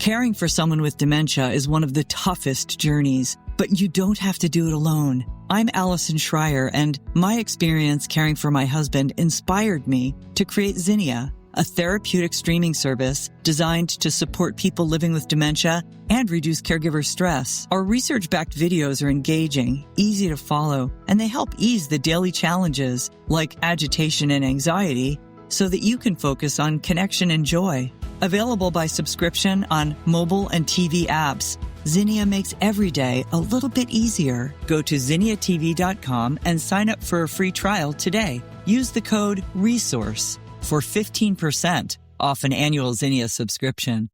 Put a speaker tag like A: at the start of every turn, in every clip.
A: Caring for someone with dementia is one of the toughest journeys, but you don't have to do it alone. I'm Allison Schreier, and my experience caring for my husband inspired me to create Zinnia, a therapeutic streaming service designed to support people living with dementia and reduce caregiver stress. Our research-backed videos are engaging, easy to follow, and they help ease the daily challenges like agitation and anxiety so that you can focus on connection and joy. Available by subscription on mobile and TV apps, Zinnia makes every day a little bit easier. Go to zinniatv.com and sign up for a free trial today. Use the code RESOURCE for 15% off an annual Zinnia subscription.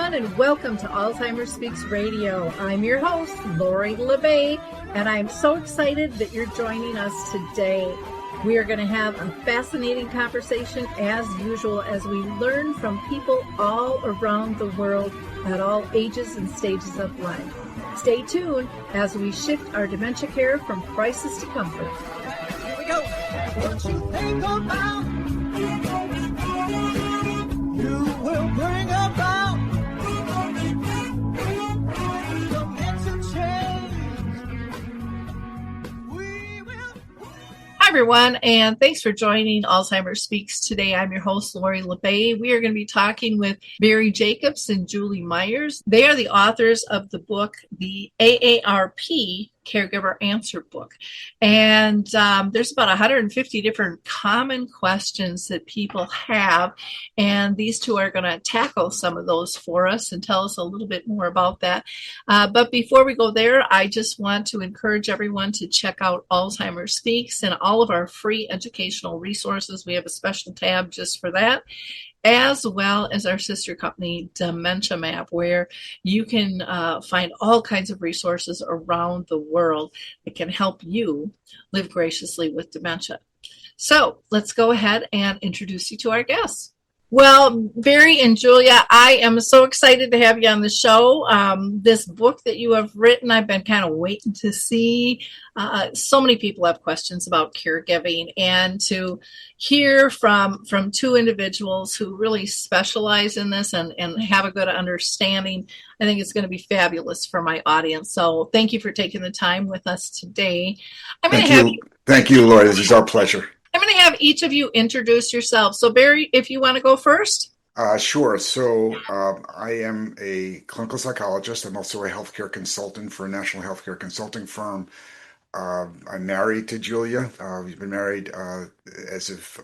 B: And welcome to Alzheimer Speaks Radio. I'm your host, Lori LeBay, and I'm so excited that you're joining us today. We are going to have a fascinating conversation as usual as we learn from people all around the world at all ages and stages of life. Stay tuned as we shift our dementia care from crisis to comfort.
C: Here we go. What you think about, you will bring about.
B: Hi, everyone, and thanks for joining Alzheimer Speaks today. I'm your host, Lori LeBay. We are going to be talking with Barry Jacobs and Julie Myers. They are the authors of the book, the AARP Caregiver Answer Book. And there's about 150 different common questions that people have. And these two are going to tackle some of those for us and tell us a little bit more about that. But before we go there, I just want to encourage everyone to check out Alzheimer Speaks and all of our free educational resources. We have a special tab just for that, as well as our sister company, Dementia Map, where you can find all kinds of resources around the world that can help you live graciously with dementia. So let's go ahead and introduce you to our guests. Well, Barry and Julia, I am so excited to have you on the show. This book that you have written, I've been kind of waiting to see. So many people have questions about caregiving, and to hear from two individuals who really specialize in this and have a good understanding, I think it's going to be fabulous for my audience. So thank you for taking the time with us today.
D: Thank you, Lori. This is our pleasure.
B: I'm going to have each of you introduce yourselves. So Barry, if you want to go first.
D: Sure. So I am a clinical psychologist. I'm also a healthcare consultant for a national healthcare consulting firm. I'm married to Julia. We've been married as of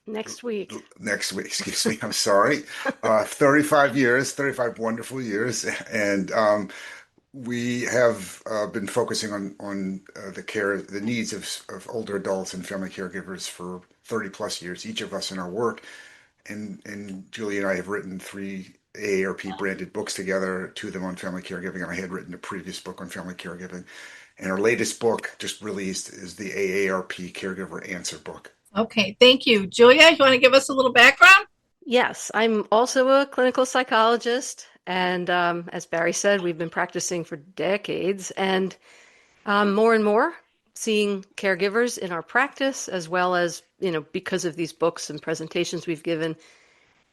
E: next week,
D: excuse me. I'm sorry. 35 wonderful years. And we have been focusing on the needs of older adults and family caregivers for 30 plus years, each of us in our work. And Julie and I have written 3 AARP branded books together, 2 of them on family caregiving, and I had written a previous book on family caregiving. And our latest book, just released, is the AARP Caregiver Answer Book.
B: Okay, thank you. Julia, you want to give us a little background?
E: Yes, I'm also a clinical psychologist. And as Barry said, we've been practicing for decades, and more and more seeing caregivers in our practice, as well as, because of these books and presentations we've given,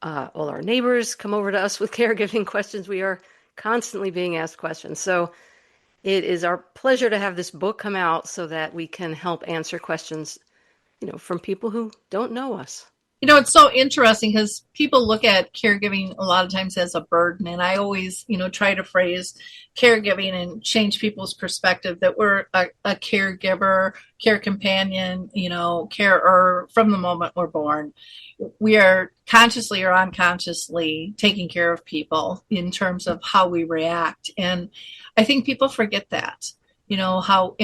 E: all our neighbors come over to us with caregiving questions. We are constantly being asked questions. So it is our pleasure to have this book come out so that we can help answer questions, from people who don't know us.
B: It's so interesting because people look at caregiving a lot of times as a burden. And I always, try to phrase caregiving and change people's perspective that we're a caregiver, care companion, carer from the moment we're born. We are consciously or unconsciously taking care of people in terms of how we react. And I think people forget that, how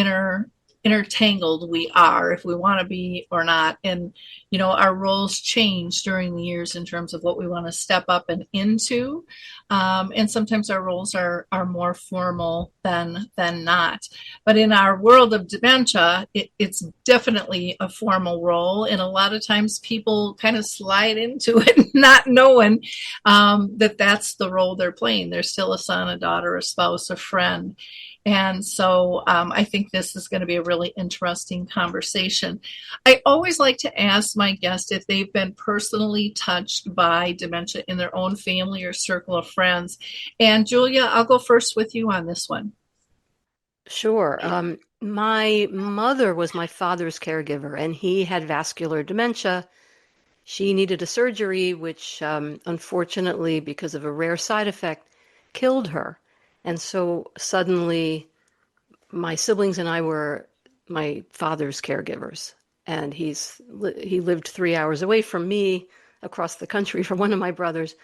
B: intertangled we are, if we want to be or not. And, our roles change during the years in terms of what we want to step up and into. And sometimes our roles are more formal than not. But in our world of dementia, it's definitely a formal role. And a lot of times people kind of slide into it, not knowing that that's the role they're playing. They're still a son, a daughter, a spouse, a friend. And so I think this is going to be a really interesting conversation. I always like to ask my guests if they've been personally touched by dementia in their own family or circle of friends. And Julia, I'll go first with you on this one.
E: Sure. My mother was my father's caregiver, and he had vascular dementia. She needed a surgery, which unfortunately, because of a rare side effect, killed her. And so suddenly my siblings and I were my father's caregivers. And he lived 3 hours away from me across the country from one of my brothers.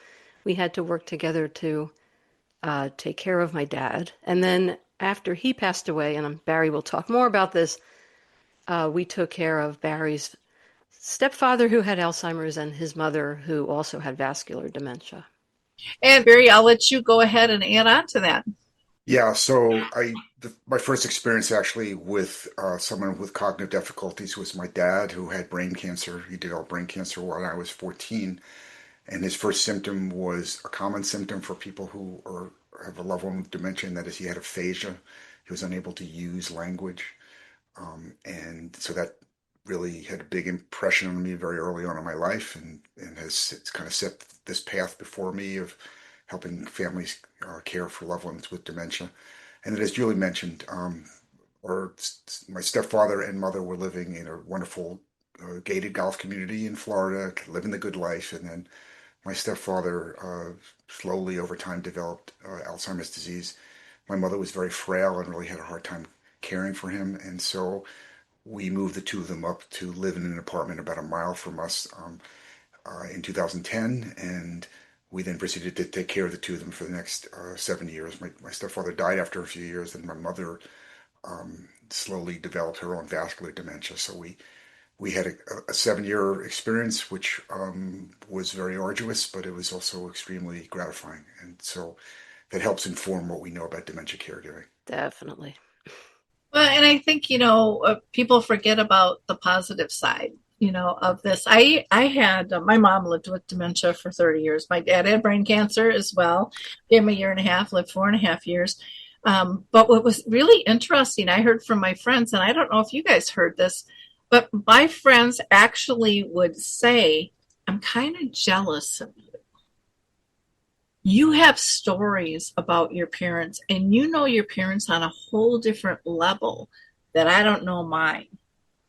E: We had to work together to take care of my dad. And then after he passed away, and Barry will talk more about this, we took care of Barry's stepfather who had Alzheimer's and his mother who also had vascular dementia.
B: And Barry, I'll let you go ahead and add on to that.
D: Yeah, so my first experience actually with someone with cognitive difficulties was my dad, who had brain cancer. He developed brain cancer while I was 14, and his first symptom was a common symptom for people who have a loved one with dementia, and that is he had aphasia. He was unable to use language, and so that really had a big impression on me very early on in my life, and has kind of set this path before me of helping families care for loved ones with dementia. And then, as Julie mentioned, my stepfather and mother were living in a wonderful gated golf community in Florida, living the good life. And then my stepfather slowly over time developed Alzheimer's disease. My mother was very frail and really had a hard time caring for him. And so we moved the two of them up to live in an apartment about a mile from us in 2010. And we then proceeded to take care of the two of them for the next 7 years. My stepfather died after a few years, and my mother slowly developed her own vascular dementia. So we had a 7-year experience, which was very arduous, but it was also extremely gratifying. And so that helps inform what we know about dementia caregiving.
E: Definitely.
B: Well, and I think, people forget about the positive side, of this. I had, my mom lived with dementia for 30 years. My dad had brain cancer as well. Gave him a year and a half, lived 4.5 years. But what was really interesting, I heard from my friends, and I don't know if you guys heard this, but my friends actually would say, I'm kind of jealous of you. You have stories about your parents, and you know your parents on a whole different level that I don't know mine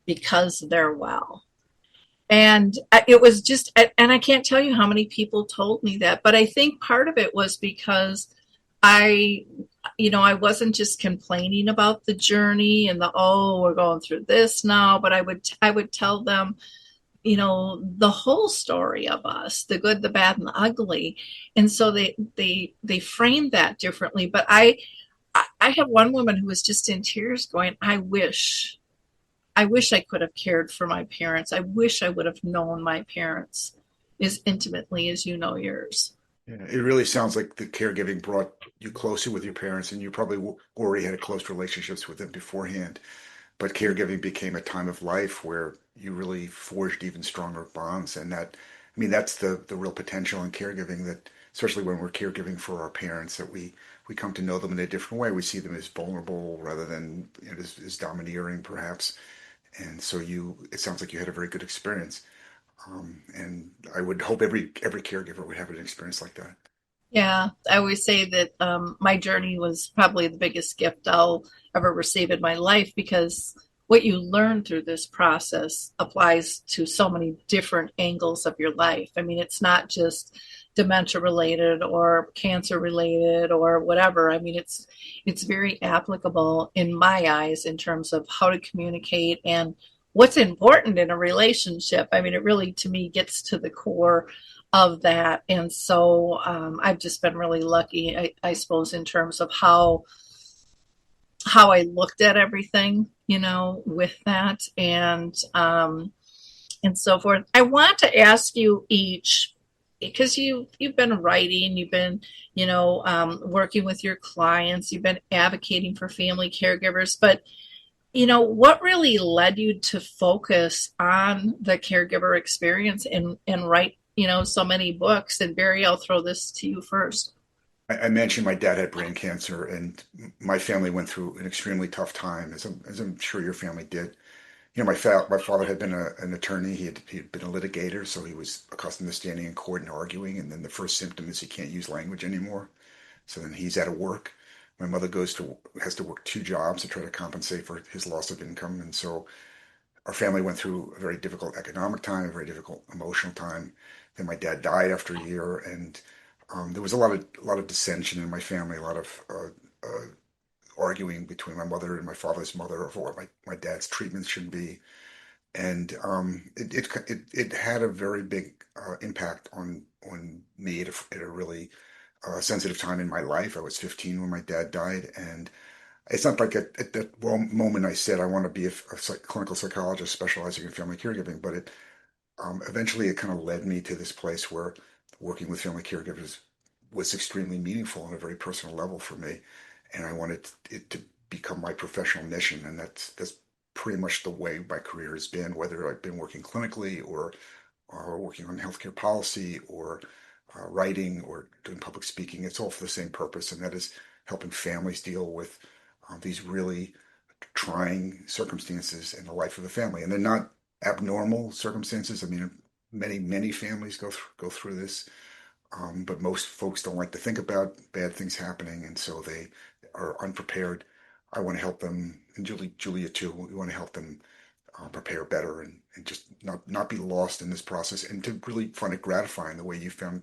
B: because they're well. And it was just, and I can't tell you how many people told me that, but I think part of it was because I wasn't just complaining about the journey and we're going through this now, but I would tell them, the whole story of us, the good, the bad, and the ugly. And so they framed that differently. But I had one woman who was just in tears going, I wish I could have cared for my parents. I wish I would have known my parents as intimately as you know yours.
D: Yeah, it really sounds like the caregiving brought you closer with your parents, and you probably already had close relationships with them beforehand. But caregiving became a time of life where you really forged even stronger bonds. And that's the real potential in caregiving, that especially when we're caregiving for our parents, that we come to know them in a different way. We see them as vulnerable rather than as domineering, perhaps. And so it sounds like you had a very good experience. And I would hope every caregiver would have an experience like that.
B: Yeah, I always say that my journey was probably the biggest gift I'll ever receive in my life, because what you learn through this process applies to so many different angles of your life. I mean, it's not just dementia related or cancer related or whatever. I mean, it's very applicable in my eyes in terms of how to communicate and what's important in a relationship. I mean, it really, to me, gets to the core of that. And so I've just been really lucky, I suppose, in terms of how how I looked at everything, with that and so forth. I want to ask you each, because you've been writing, you've been, working with your clients, you've been advocating for family caregivers, but what really led you to focus on the caregiver experience and write, so many books? And Barry, I'll throw this to you first.
D: I mentioned my dad had brain cancer, and my family went through an extremely tough time, as I'm sure your family did. My father had been an attorney. He'd been a litigator, so he was accustomed to standing in court and arguing. And then the first symptom is he can't use language anymore. So then he's out of work. My mother has to work 2 jobs to try to compensate for his loss of income. And so our family went through a very difficult economic time, a very difficult emotional time. Then my dad died after a year, and there was a lot of dissension in my family, a lot of arguing between my mother and my father's mother over what my dad's treatment should be, and it had a very big impact on me at a really sensitive time in my life. I was 15 when my dad died, and it's not like at that moment I said I want to be a clinical psychologist specializing in family caregiving, but eventually it kind of led me to this place where working with family caregivers was extremely meaningful on a very personal level for me, and I wanted it to become my professional mission, and that's pretty much the way my career has been, whether I've been working clinically or working on healthcare policy or writing or doing public speaking. It's all for the same purpose, and that is helping families deal with these really trying circumstances in the life of the family. And they're not abnormal circumstances. I mean, many families go through this, but most folks don't like to think about bad things happening, and so they are unprepared. I want to help them, and Julia too. We want to help them prepare better and just not be lost in this process, and to really find it gratifying the way you found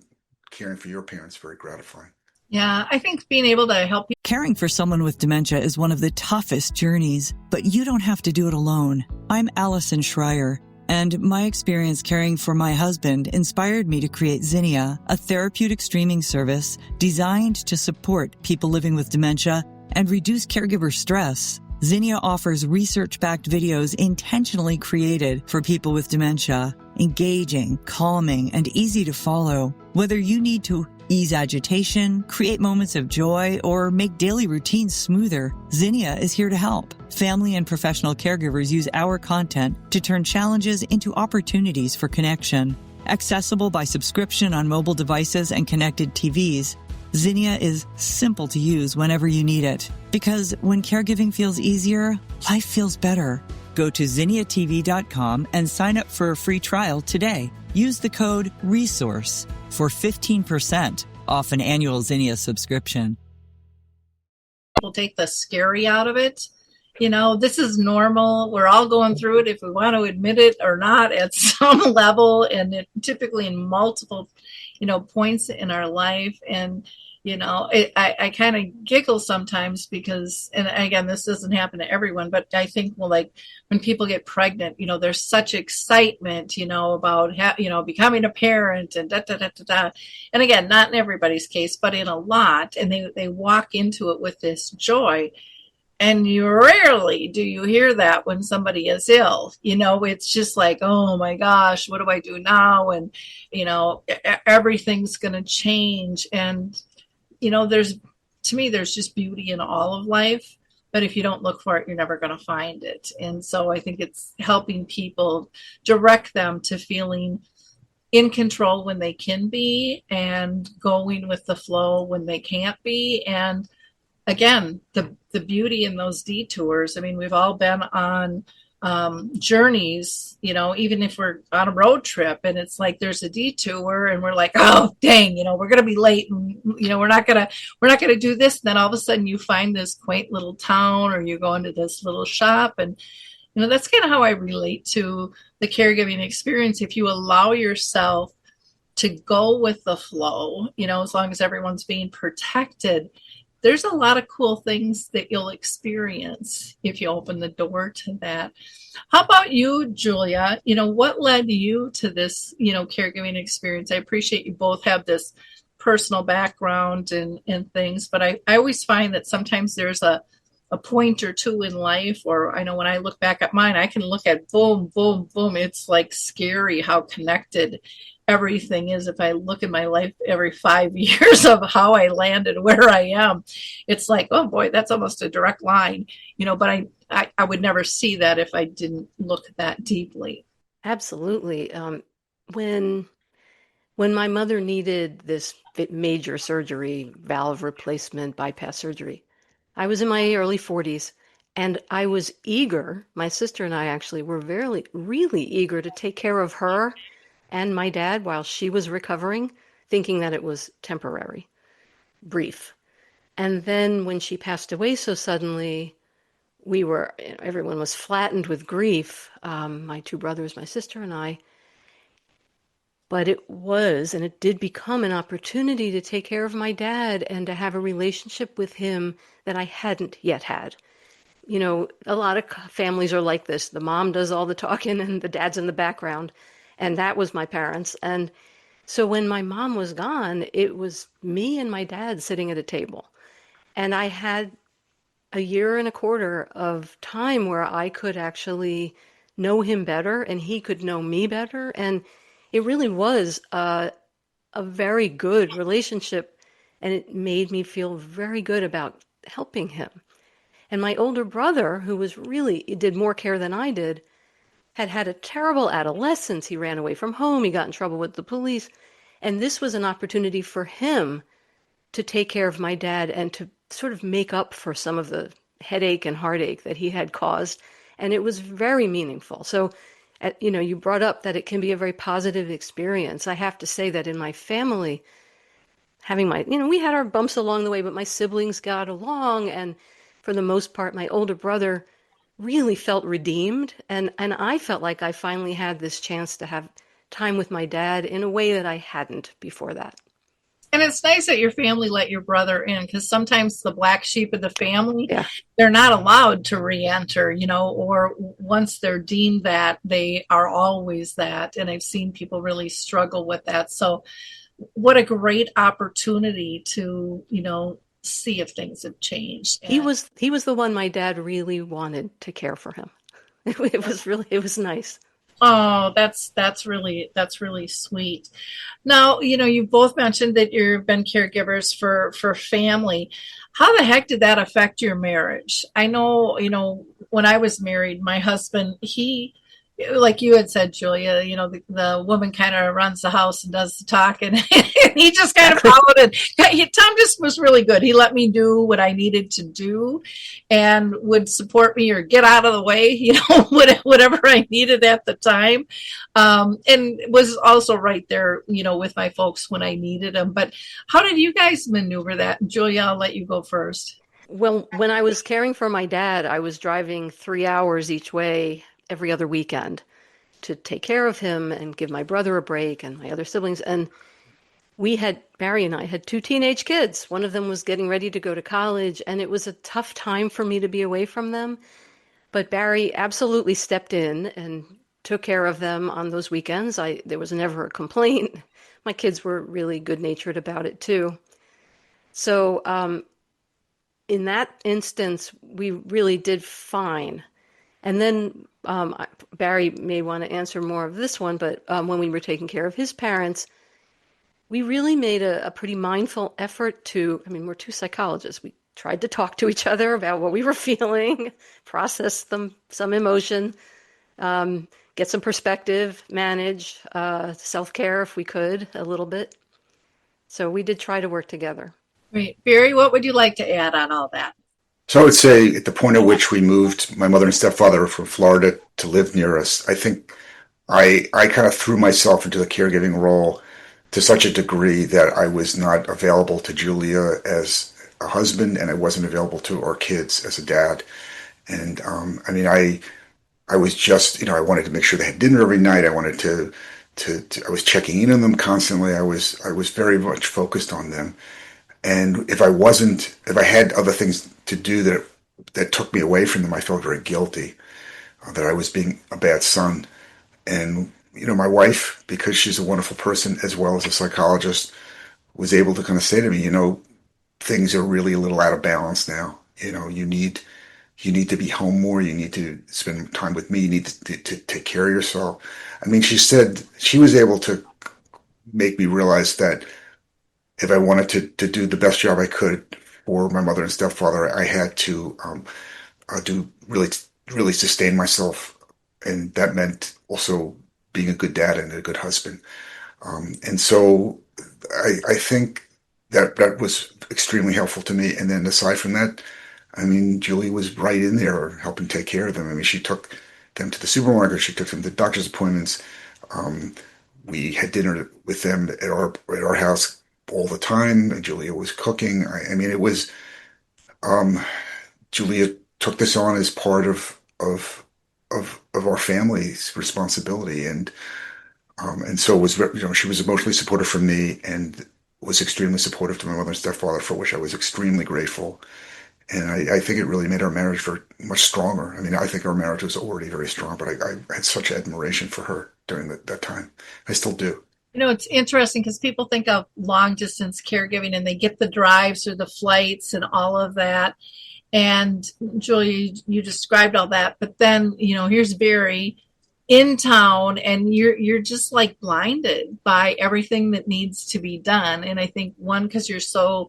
D: caring for your parents very gratifying.
B: Yeah, I think being able to help you.
A: Caring for someone with dementia is one of the toughest journeys, but you don't have to do it alone. I'm Allison Schreier, and my experience caring for my husband inspired me to create Zinnia, a therapeutic streaming service designed to support people living with dementia and reduce caregiver stress. Zinnia offers research-backed videos intentionally created for people with dementia, engaging, calming, and easy to follow. Whether you need to ease agitation, create moments of joy, or make daily routines smoother, Zinnia is here to help. Family and professional caregivers use our content to turn challenges into opportunities for connection. Accessible by subscription on mobile devices and connected TVs, Zinnia is simple to use whenever you need it. Because when caregiving feels easier, life feels better. Go to zinniatv.com and sign up for a free trial today. Use the code RESOURCE for 15% off an annual Zinnia subscription.
B: We'll take the scary out of it. This is normal. We're all going through it if we want to admit it or not at some level, and typically in multiple, points in our life. And I kind of giggle sometimes because, and again, this doesn't happen to everyone, but I think, like when people get pregnant, there's such excitement, about, becoming a parent and da, da, da, da, da. And again, not in everybody's case, but in a lot. And they walk into it with this joy. And you rarely do you hear that when somebody is ill. It's just like, oh my gosh, what do I do now? And, everything's going to change. And, there's just beauty in all of life. But if you don't look for it, you're never going to find it. And so I think it's helping people, direct them to feeling in control when they can be, and going with the flow when they can't be. And again, the beauty in those detours. I mean, we've all been on journeys, even if we're on a road trip and it's like there's a detour and we're like, oh dang, we're gonna be late, and we're not gonna do this. And then all of a sudden you find this quaint little town, or you go into this little shop, and that's kind of how I relate to the caregiving experience. If you allow yourself to go with the flow, as long as everyone's being protected, there's a lot of cool things that you'll experience if you open the door to that. How about you, Julia? What led you to this, caregiving experience? I appreciate you both have this personal background and things, but I always find that sometimes there's a a point or two in life, or I know when I look back at mine, I can look at boom, boom, boom. It's like scary how connected everything is. If I look at my life every 5 years of how I landed where I am, it's like, oh boy, that's almost a direct line, but I would never see that if I didn't look that deeply.
E: Absolutely. When my mother needed this major surgery, valve replacement, bypass surgery, I was in my early 40s, and I was eager. My sister and I actually were really eager to take care of her and my dad while she was recovering, thinking that it was temporary, brief. And then when she passed away so suddenly, everyone was flattened with grief, my two brothers, my sister, and I. But it did become an opportunity to take care of my dad and to have a relationship with him that I hadn't yet had. A lot of families are like this. The mom does all the talking and the dad's in the background. And that was my parents. And so when my mom was gone, it was me and my dad sitting at a table. And I had a year and a quarter of time where I could actually know him better and he could know me better. And it really was a very good relationship. And it made me feel very good about helping him. And my older brother, who did more care than I did, had a terrible adolescence. He ran away from home. He got in trouble with the police. And this was an opportunity for him to take care of my dad and to sort of make up for some of the headache and heartache that he had caused. And it was very meaningful. So, you brought up that it can be a very positive experience. I have to say that in my family, we had our bumps along the way, but my siblings got along. And for the most part, my older brother really felt redeemed. And I felt like I finally had this chance to have time with my dad in a way that I hadn't before that.
B: And it's nice that your family let your brother in, because sometimes the black sheep of the family,
E: Yeah.
B: They're not allowed to re-enter, or once they're deemed that, they are always that. And I've seen people really struggle with that. So what a great opportunity to, see if things have changed.
E: He was the one my dad really wanted to care for him. It was nice.
B: Oh, that's really sweet. Now, you both mentioned that you've been caregivers for family. How the heck did that affect your marriage? I know, when I was married, my husband, he, like you had said, Julia, the woman kind of runs the house and does the talking. And he just kind of followed it. Tom just was really good. He let me do what I needed to do and would support me or get out of the way, whatever I needed at the time. And was also right there, with my folks when I needed them. But how did you guys maneuver that? Julia, I'll let you go first.
E: Well, when I was caring for my dad, I was driving 3 hours each way every other weekend to take care of him and give my brother a break and my other siblings. And Barry and I had 2 teenage kids. One of them was getting ready to go to college, and it was a tough time for me to be away from them. But Barry absolutely stepped in and took care of them on those weekends. There was never a complaint. My kids were really good-natured about it too. So in that instance, we really did fine. And then Barry may want to answer more of this one, but when we were taking care of his parents, we really made a pretty mindful effort we're 2 psychologists. We tried to talk to each other about what we were feeling, process some emotion, get some perspective, manage self-care if we could a little bit. So we did try to work together.
B: Great. Barry, what would you like to add on all that?
D: So I would say at the point at which we moved my mother and stepfather from Florida to live near us, I think I kind of threw myself into the caregiving role to such a degree that I was not available to Julia as a husband, and I wasn't available to our kids as a dad. And I was just, I wanted to make sure they had dinner every night. I wanted I was checking in on them constantly. I was very much focused on them. And if I had other things to do that took me away from them, I felt very guilty that I was being a bad son. And, my wife, because she's a wonderful person as well as a psychologist, was able to kind of say to me, things are really a little out of balance now. You need you need to be home more. You need to spend time with me. You need to take care of yourself. I mean, she said she was able to make me realize that if I wanted to do the best job I could for my mother and stepfather, I had to do really sustain myself, and that meant also being a good dad and a good husband. And so I think that was extremely helpful to me. And then aside from that, I mean, Julie was right in there helping take care of them. I mean, she took them to the supermarket, she took them to doctor's appointments. We had dinner with them at our house all the time. And Julia was cooking. I mean, it was Julia took this on as part of our family's responsibility, and so was, she was emotionally supportive for me and was extremely supportive to my mother and stepfather, for which I was extremely grateful. And I think it really made our marriage much stronger. I mean, I think our marriage was already very strong, but I had such admiration for her during that time. I still do.
B: It's interesting because people think of long distance caregiving and they get the drives or the flights and all of that. And Julie, you described all that, but then, here's Barry in town, and you're just like blinded by everything that needs to be done. And I think one, because you're so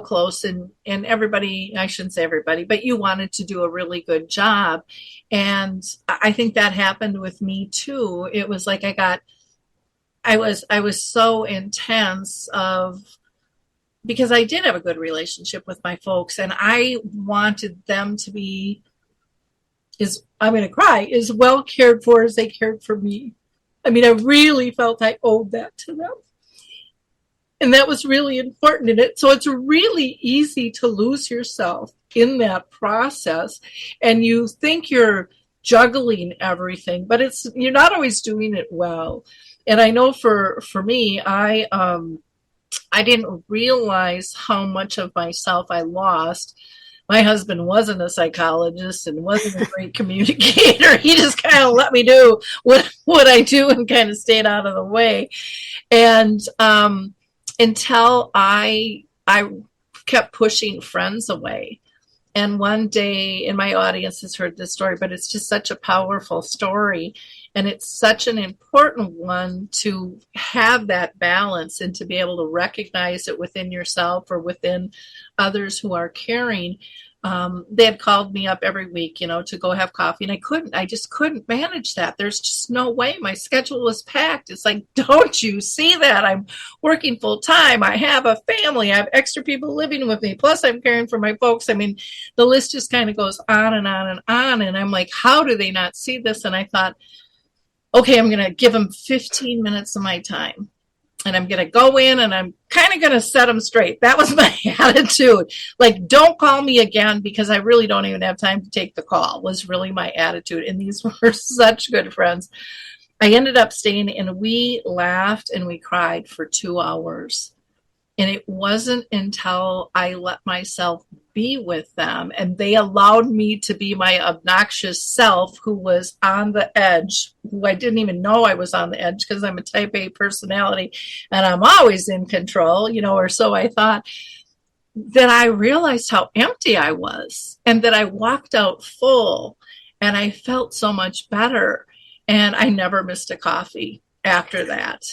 B: close, and everybody, I shouldn't say everybody, but you wanted to do a really good job. And I think that happened with me too. It was like I was so intense because I did have a good relationship with my folks, and I wanted them to be, I'm going to cry, as well cared for as they cared for me. I mean, I really felt I owed that to them. And that was really important in it. So it's really easy to lose yourself in that process. And you think you're juggling everything, but you're not always doing it well. And I know for me, I didn't realize how much of myself I lost. My husband wasn't a psychologist and wasn't a great communicator. He just kind of let me do what I do and kind of stayed out of the way. And until I kept pushing friends away. And one day, and my audience has heard this story, but it's just such a powerful story. And it's such an important one to have that balance and to be able to recognize it within yourself or within others who are caring. They had called me up every week, to go have coffee. And I just couldn't manage that. There's just no way. My schedule was packed. It's like, don't you see that? I'm working full time. I have a family. I have extra people living with me. Plus I'm caring for my folks. I mean, the list just kind of goes on and on and on. And I'm like, how do they not see this? And I thought, okay, I'm going to give them 15 minutes of my time. And I'm going to go in and I'm kind of going to set them straight. That was my attitude. Like, don't call me again because I really don't even have time to take the call, was really my attitude. And these were such good friends. I ended up staying and we laughed and we cried for 2 hours. And it wasn't until I let myself be with them and they allowed me to be my obnoxious self, who was on the edge, who I didn't even know I was on the edge because I'm a type A personality and I'm always in control, or so I thought, that I realized how empty I was and that I walked out full and I felt so much better. And I never missed a coffee after that,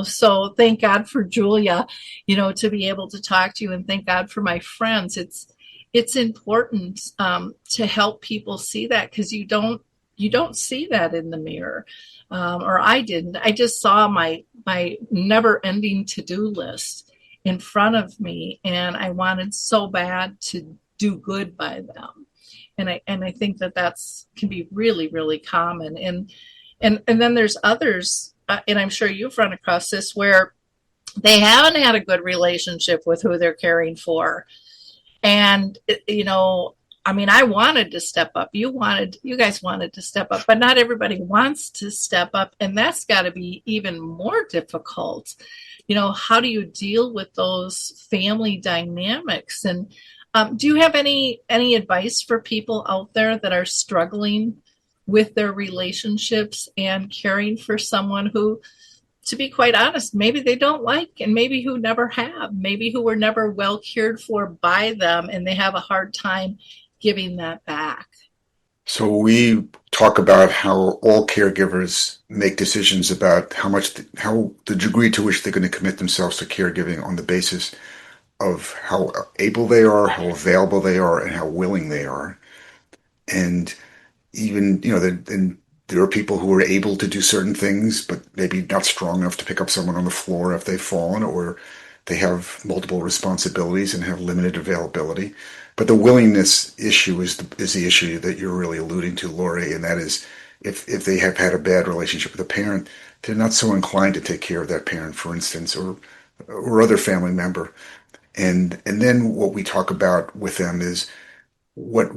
B: so thank God for Julia, to be able to talk to you, and thank God for my friends. It's important to help people see that, because you don't see that in the mirror, or I didn't. I just saw my never ending to-do list in front of me, and I wanted so bad to do good by them, and I think that's can be really, really common, and then there's others. And I'm sure you've run across this, where they haven't had a good relationship with who they're caring for. And, I wanted to step up. You guys wanted to step up, but not everybody wants to step up. And that's got to be even more difficult. How do you deal with those family dynamics? And do you have any advice for people out there that are struggling with their relationships and caring for someone who, to be quite honest, maybe they don't like, and maybe who never have, maybe who were never well cared for by them, and they have a hard time giving that back?
D: So we talk about how all caregivers make decisions about how the degree to which they're going to commit themselves to caregiving on the basis of how able they are, how available they are, and how willing they are. And even, there are people who are able to do certain things, but maybe not strong enough to pick up someone on the floor if they've fallen, or they have multiple responsibilities and have limited availability. But the willingness issue is the issue that you're really alluding to, Lori, and that is if they have had a bad relationship with a parent, they're not so inclined to take care of that parent, for instance, or other family member. And then what we talk about with them is what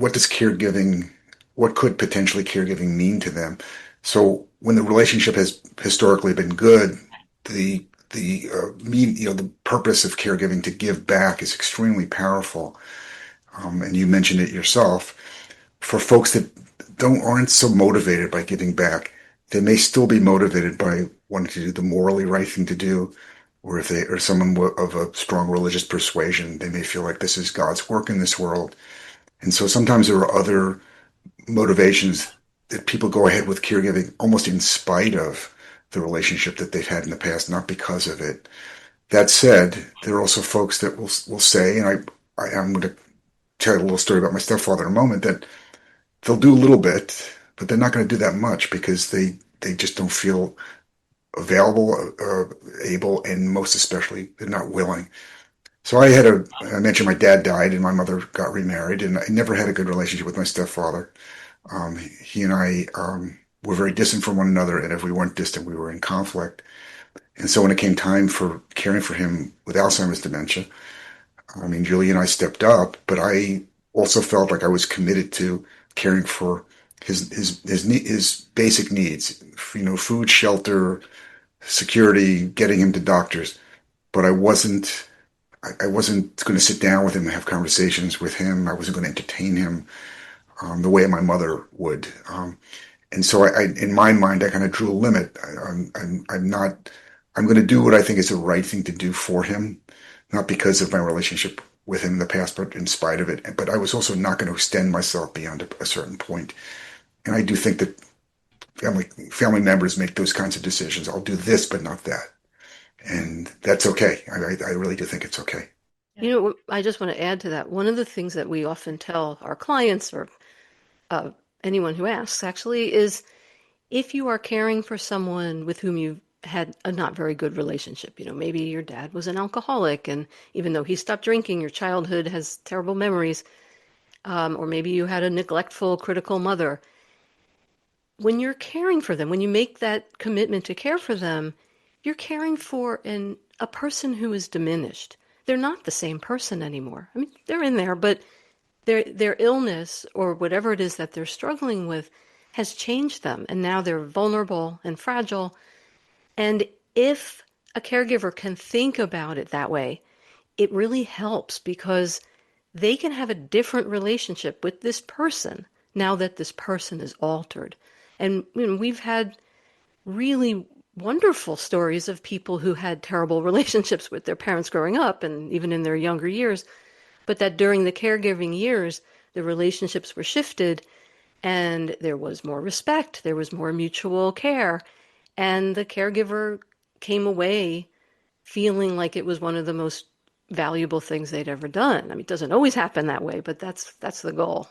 D: could potentially caregiving mean to them? So when the relationship has historically been good, the purpose of caregiving to give back is extremely powerful. And you mentioned it yourself. For folks that aren't so motivated by giving back, they may still be motivated by wanting to do the morally right thing to do. Or if they are someone of a strong religious persuasion, they may feel like this is God's work in this world. And so sometimes there are other motivations that people go ahead with caregiving almost in spite of the relationship that they've had in the past, not because of it. That said, there are also folks that will say, and I'm going to tell you a little story about my stepfather in a moment, that they'll do a little bit, but they're not going to do that much because they just don't feel available, able, and most especially, they're not willing. So I mentioned my dad died and my mother got remarried, and I never had a good relationship with my stepfather. He and I were very distant from one another, and if we weren't distant, we were in conflict. And so when it came time for caring for him with Alzheimer's dementia, Julie and I stepped up, but I also felt like I was committed to caring for his basic needs, food, shelter, security, getting him to doctors. But I wasn't going to sit down with him and have conversations with him. I wasn't going to entertain him the way my mother would. And so in my mind, I kind of drew a limit. I'm going to do what I think is the right thing to do for him, not because of my relationship with him in the past, but in spite of it. But I was also not going to extend myself beyond a certain point. And I do think that family members make those kinds of decisions. I'll do this, but not that. And that's okay. I really do think it's okay.
E: I just want to add to that. One of the things that we often tell our clients or anyone who asks actually is if you are caring for someone with whom you've had a not very good relationship, maybe your dad was an alcoholic and even though he stopped drinking, your childhood has terrible memories, or maybe you had a neglectful, critical mother. When you're caring for them, when you make that commitment to care for them, you're caring for a person who is diminished. They're not the same person anymore. They're in there, but their illness or whatever it is that they're struggling with has changed them. And now they're vulnerable and fragile. And if a caregiver can think about it that way, it really helps because they can have a different relationship with this person now that this person is altered. And we've had really wonderful stories of people who had terrible relationships with their parents growing up and even in their younger years, but that during the caregiving years, the relationships were shifted and there was more respect, there was more mutual care, and the caregiver came away feeling like it was one of the most valuable things they'd ever done. It doesn't always happen that way, but that's the goal.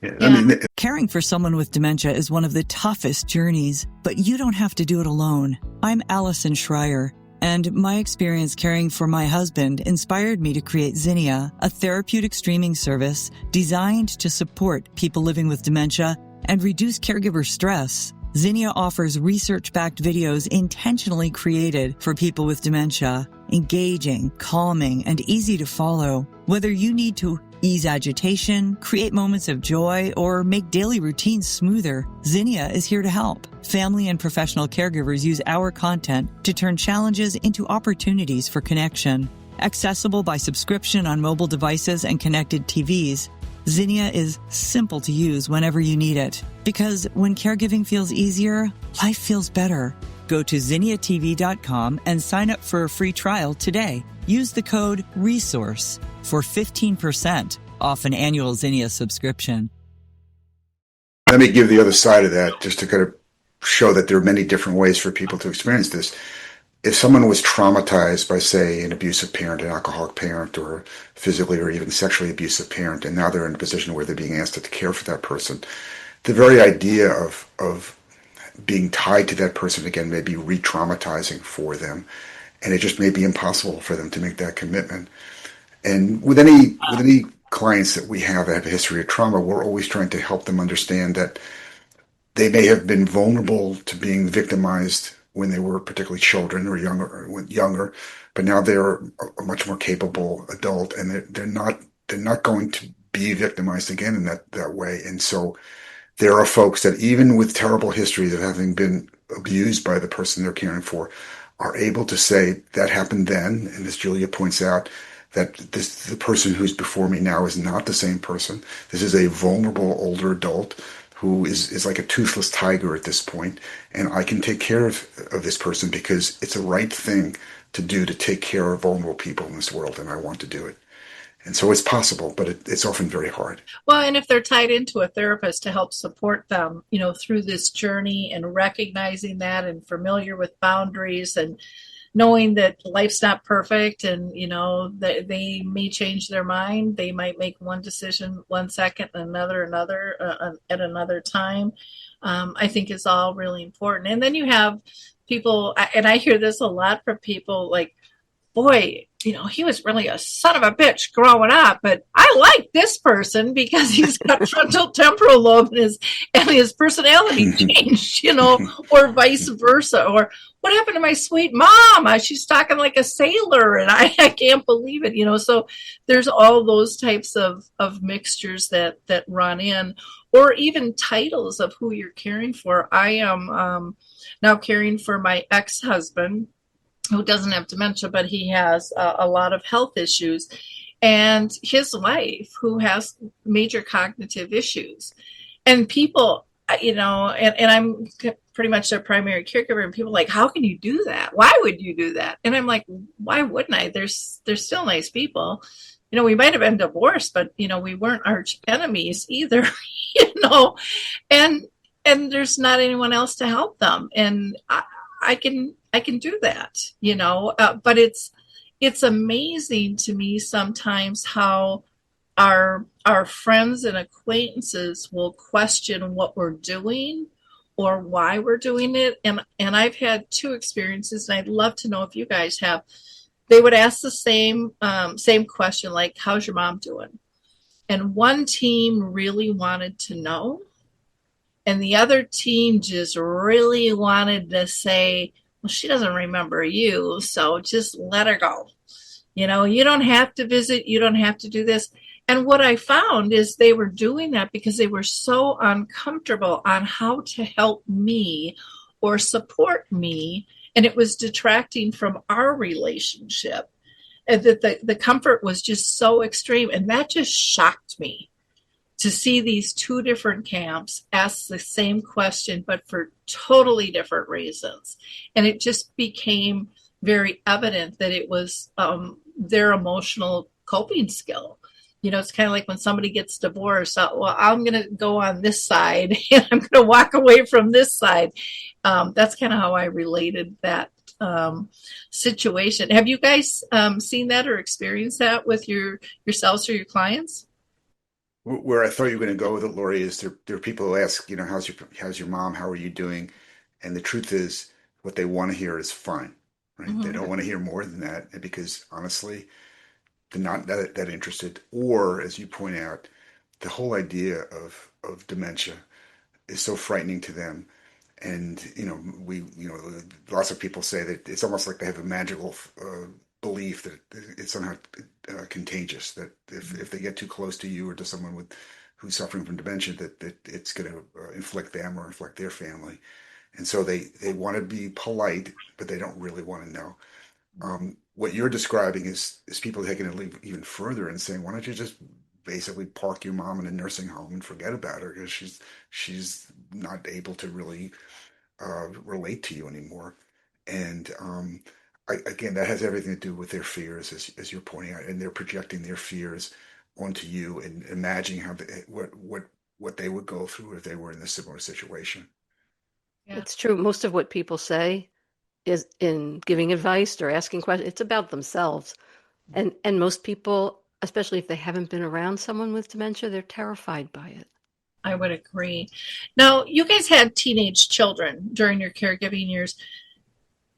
A: Yeah. Caring for someone with dementia is one of the toughest journeys, but you don't have to do it alone. I'm Allison Schreier, and my experience caring for my husband inspired me to create Zinnia, a therapeutic streaming service designed to support people living with dementia and reduce caregiver stress. Zinnia offers research-backed videos intentionally created for people with dementia, engaging, calming, and easy to follow. Whether you need to ease agitation, create moments of joy, or make daily routines smoother, Zinnia is here to help. Family and professional caregivers use our content to turn challenges into opportunities for connection. Accessible by subscription on mobile devices and connected TVs, Zinnia is simple to use whenever you need it. Because when caregiving feels easier, life feels better. Go to zinniatv.com and sign up for a free trial today. Use the code RESOURCE for 15% off an annual Zinnia subscription.
D: Let me give the other side of that just to kind of show that there are many different ways for people to experience this. If someone was traumatized by, say, an abusive parent, an alcoholic parent, or physically or even sexually abusive parent, and now they're in a position where they're being asked to care for that person, the very idea of being tied to that person again may be re-traumatizing for them, and it just may be impossible for them to make that commitment. And with any clients that we have that have a history of trauma, we're always trying to help them understand that they may have been vulnerable to being victimized when they were particularly children or younger, but now they're a much more capable adult, and they're not going to be victimized again in that way. And so there are folks that even with terrible histories of having been abused by the person they're caring for are able to say that happened then, and as Julia points out, that the person who's before me now is not the same person. This is a vulnerable older adult who is like a toothless tiger at this point, and I can take care of this person because it's a right thing to do to take care of vulnerable people in this world, and I want to do it. And so it's possible, but it's often very hard.
B: Well, and if they're tied into a therapist to help support them, through this journey and recognizing that and familiar with boundaries and knowing that life's not perfect and, that they may change their mind. They might make one decision 1 second and another at another time. I think is all really important. And then you have people, and I hear this a lot from people like, boy, he was really a son of a bitch growing up, but I like this person because he's got frontal temporal lobe and his personality changed, or vice versa. Or what happened to my sweet mom? She's talking like a sailor and I can't believe it, So there's all those types of mixtures that run in, or even titles of who you're caring for. I am now caring for my ex-husband, who doesn't have dementia, but he has a lot of health issues, and his wife, who has major cognitive issues. And people, and I'm pretty much their primary caregiver, and people are like, how can you do that? Why would you do that? And I'm like, why wouldn't I? They're still nice people. We might have been divorced, but, we weren't arch enemies either, and there's not anyone else to help them. And I can do that, but it's amazing to me sometimes how our friends and acquaintances will question what we're doing or why we're doing it. And I've had 2 experiences, and I'd love to know if you guys have. They would ask the same question, like, how's your mom doing? And one team really wanted to know, and the other team just really wanted to say, well, she doesn't remember you, so just let her go. You don't have to visit. You don't have to do this. And what I found is they were doing that because they were so uncomfortable on how to help me or support me. And it was detracting from our relationship. And that the comfort was just so extreme. And that just shocked me to see these 2 different camps ask the same question, but for totally different reasons. And it just became very evident that it was their emotional coping skill. It's kind of like when somebody gets divorced, well, I'm going to go on this side and I'm going to walk away from this side. That's kind of how I related that situation. Have you guys seen that or experienced that with yourselves or your clients?
D: Where I thought you were going to go with it, Lori, is there are people who ask, how's your mom? How are you doing? And the truth is, what they want to hear is fine, right?
B: Mm-hmm.
D: They don't want to hear more than that, because honestly, they're not that interested. Or, as you point out, the whole idea of dementia is so frightening to them. And lots of people say that it's almost like they have a magical belief that it's somehow contagious. That if they get too close to you or to someone who's suffering from dementia, that it's going to inflict them or inflict their family. And so they want to be polite, but they don't really want to know. What you're describing is people taking it even further and saying, why don't you just basically park your mom in a nursing home and forget about her, because she's not able to really relate to you anymore. And again, that has everything to do with their fears, as you're pointing out, and they're projecting their fears onto you and imagining what they would go through if they were in a similar situation.
B: Yeah.
E: It's true. Most of what people say is in giving advice or asking questions, it's about themselves. And most people, especially if they haven't been around someone with dementia, they're terrified by it.
B: I would agree. Now, you guys had teenage children during your caregiving years.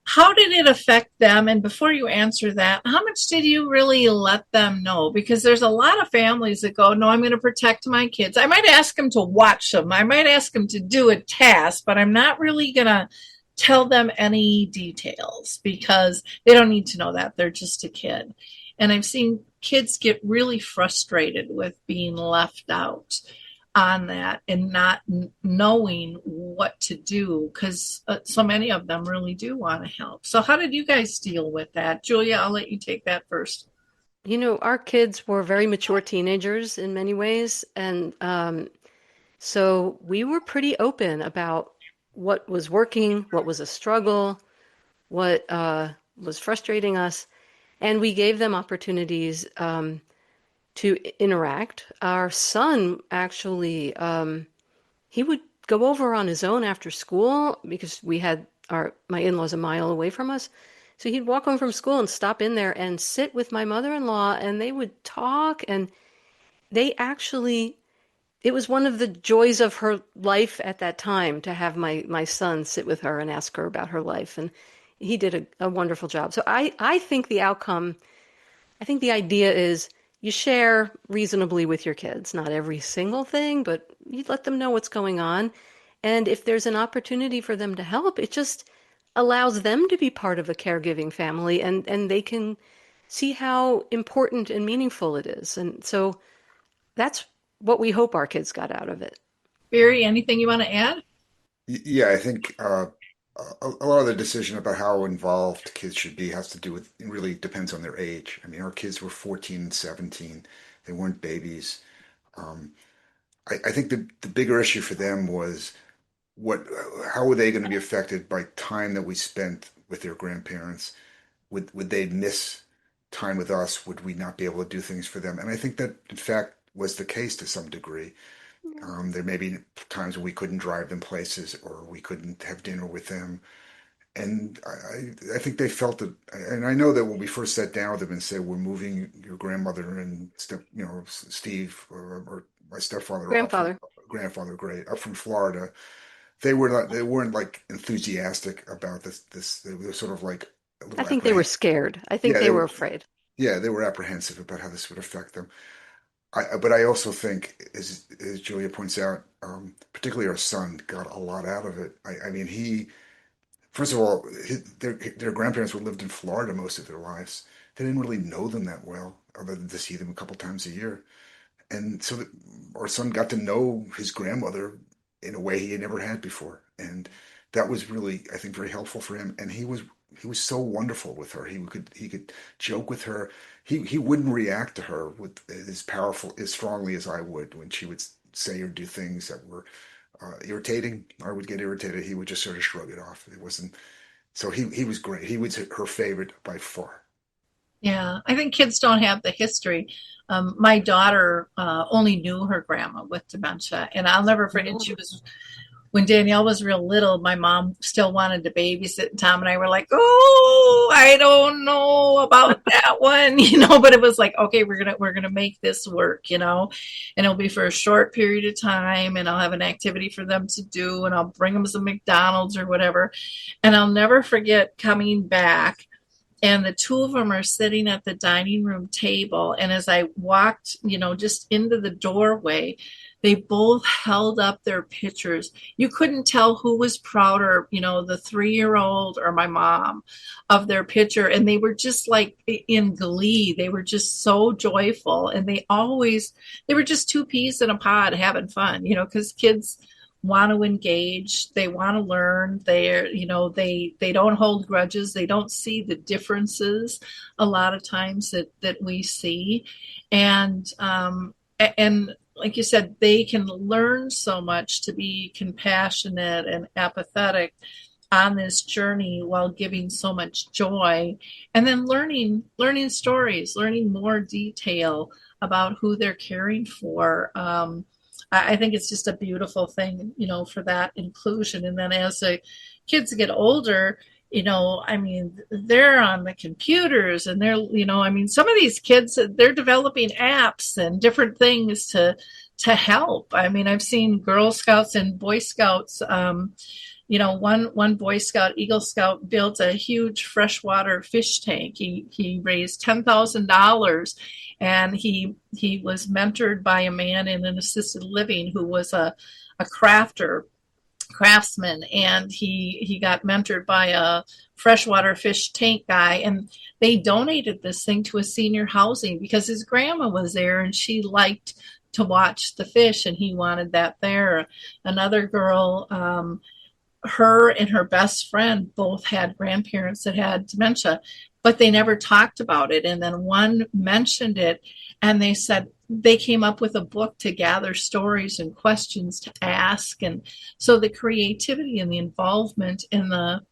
B: How did it affect them? And before you answer that, how much did you really let them know? Because there's a lot of families that go, no, I'm going to protect my kids. I might ask them to watch them. I might ask them to do a task, but I'm not really going to tell them any details because they don't need to know that. They're just a kid. And I've seen kids get really frustrated with being left out on that and not knowing what to do because so many of them really do want to help. So how did you guys deal with that? Julia, I'll let you take that first.
E: Our kids were very mature teenagers in many ways. And so we were pretty open about what was working, what was a struggle, what was frustrating us. And we gave them opportunities to interact. Our son actually, he would go over on his own after school because we had my in-laws a mile away from us. So he'd walk home from school and stop in there and sit with my mother-in-law, and they would talk. And it was one of the joys of her life at that time to have my son sit with her and ask her about her life. And he did a wonderful job. So I think the idea is you share reasonably with your kids, not every single thing, but you let them know what's going on. And if there's an opportunity for them to help, it just allows them to be part of a caregiving family and they can see how important and meaningful it is. And so that's what we hope our kids got out of it.
B: Barry, anything you want to add?
D: Yeah, I think a lot of the decision about how involved kids should be has to do with, it really depends on their age. I mean, our kids were 14 and 17. They weren't babies. Um, I think the bigger issue for them was how were they going to be affected by time that we spent with their grandparents? Would they miss time with us? Would we not be able to do things for them? And I think that, in fact, was the case to some degree. There may be times when we couldn't drive them places or we couldn't have dinner with them. And I think they felt it. And I know that when we first sat down with them and said, we're moving your grandmother and Steve or my stepfather, grandfather, great, up from Florida, they weren't like enthusiastic about this. They were sort of like a little
E: I think they were scared. I think they were afraid.
D: Yeah, they were apprehensive about how this would affect them. But I also think, as Julia points out, particularly our son got a lot out of it. I mean, first of all, their grandparents were lived in Florida most of their lives. They didn't really know them that well, other than to see them a couple times a year. And so our son got to know his grandmother in a way he had never had before. And that was really, I think, very helpful for him. And he was so wonderful with her. He could joke with her. He wouldn't react to her with as strongly as I would when she would say or do things that were irritating. I would get irritated. He would just sort of shrug it off. It wasn't. So he was great. He was her favorite by far.
B: Yeah, I think kids don't have the history. My daughter only knew her grandma with dementia, and I'll never forget. When Danielle was real little, my mom still wanted to babysit, and Tom and I were like, "Oh, I don't know about that one," But it was like, okay, we're gonna make this work, and it'll be for a short period of time, and I'll have an activity for them to do, and I'll bring them some McDonald's or whatever. And I'll never forget coming back. And the two of them are sitting at the dining room table. And as I walked, just into the doorway, they both held up their pictures. You couldn't tell who was prouder, the 3-year-old or my mom, of their picture. And they were just like in glee. They were just so joyful. And they were just two peas in a pod having fun, because kids want to engage, they want to learn, they don't hold grudges, they don't see the differences a lot of times that we see, and like you said, they can learn so much to be compassionate and empathetic on this journey while giving so much joy, and then learning stories, learning more detail about who they're caring for. I think it's just a beautiful thing, for that inclusion. And then as the kids get older, I mean, they're on the computers and they're, I mean, some of these kids, they're developing apps and different things to help. I mean, I've seen Girl Scouts and Boy Scouts. One Boy Scout, Eagle Scout, built a huge freshwater fish tank. He raised $10,000, and he was mentored by a man in an assisted living who was a craftsman, and he got mentored by a freshwater fish tank guy, and they donated this thing to a senior housing because his grandma was there and she liked to watch the fish and he wanted that there. Another girl, her and her best friend both had grandparents that had dementia, but they never talked about it. And then one mentioned it, and they said they came up with a book to gather stories and questions to ask. And so the creativity and the involvement and the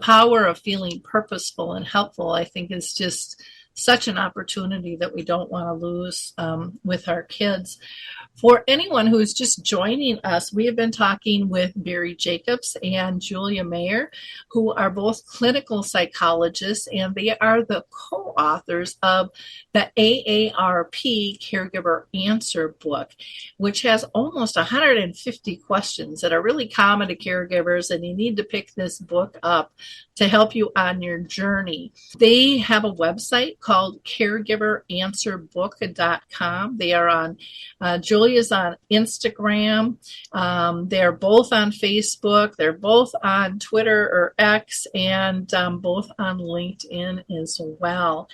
B: power of feeling purposeful and helpful, I think, is just such an opportunity that we don't want to lose with our kids. For anyone who is just joining us, we have been talking with Barry Jacobs and Julia Mayer, who are both clinical psychologists, and they are the co-authors of the AARP Caregiver Answer Book, which has almost 150 questions that are really common to caregivers, and you need to pick this book up to help you on your journey. They have a website called caregiveranswerbook.com. They are on, Julia's on Instagram. They're both on Facebook. They're both on Twitter or X, and both on LinkedIn as well.